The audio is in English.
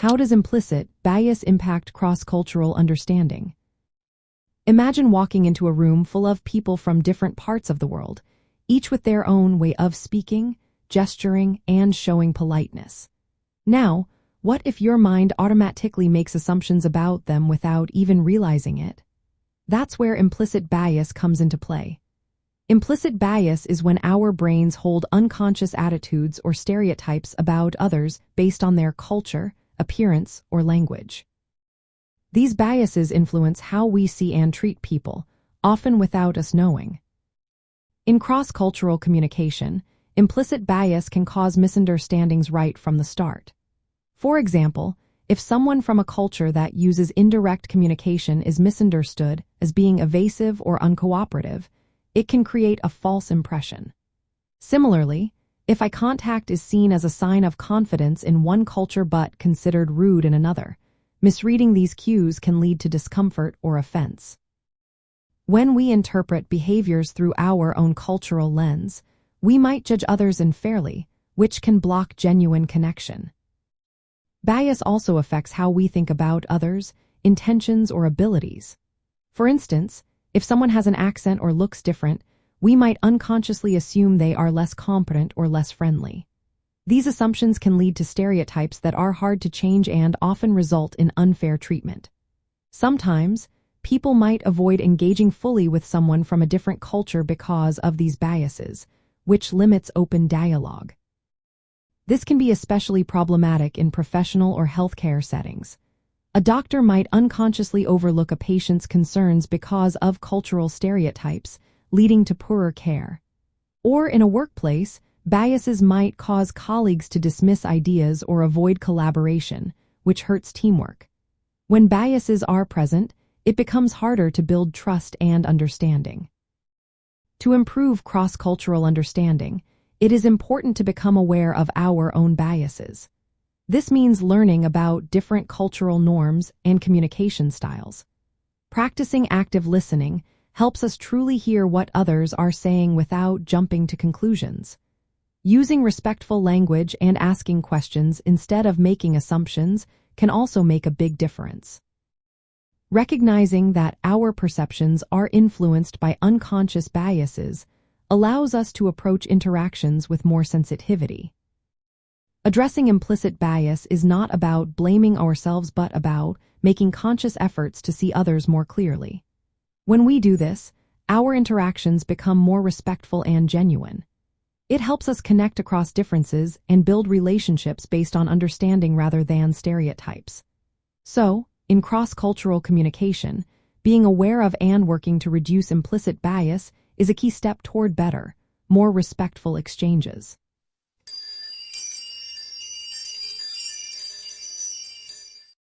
How does implicit bias impact cross-cultural understanding? Imagine walking into a room full of people from different parts of the world, each with their own way of speaking, gesturing, and showing politeness. Now, what if your mind automatically makes assumptions about them without even realizing it? That's where implicit bias comes into play. Implicit bias is when our brains hold unconscious attitudes or stereotypes about others based on their culture, appearance, or language. These biases influence how we see and treat people, often without us knowing. In cross-cultural communication, implicit bias can cause misunderstandings right from the start. For example, if someone from a culture that uses indirect communication is misunderstood as being evasive or uncooperative, it can create a false impression. Similarly, if eye contact is seen as a sign of confidence in one culture but considered rude in another, misreading these cues can lead to discomfort or offense. When we interpret behaviors through our own cultural lens, we might judge others unfairly, which can block genuine connection. Bias also affects how we think about others, intentions, or abilities. For instance, if someone has an accent or looks different, we might unconsciously assume they are less competent or less friendly. These assumptions can lead to stereotypes that are hard to change and often result in unfair treatment. Sometimes, people might avoid engaging fully with someone from a different culture because of these biases, which limits open dialogue. This can be especially problematic in professional or healthcare settings. A doctor might unconsciously overlook a patient's concerns because of cultural stereotypes, leading to poorer care. Or in a workplace, biases might cause colleagues to dismiss ideas or avoid collaboration, which hurts teamwork. When biases are present, it becomes harder to build trust and understanding. To improve cross-cultural understanding, it is important to become aware of our own biases. This means learning about different cultural norms and communication styles. Practicing active listening helps us truly hear what others are saying without jumping to conclusions. Using respectful language and asking questions instead of making assumptions can also make a big difference. Recognizing that our perceptions are influenced by unconscious biases allows us to approach interactions with more sensitivity. Addressing implicit bias is not about blaming ourselves but about making conscious efforts to see others more clearly. When we do this, our interactions become more respectful and genuine. It helps us connect across differences and build relationships based on understanding rather than stereotypes. So, in cross-cultural communication, being aware of and working to reduce implicit bias is a key step toward better, more respectful exchanges.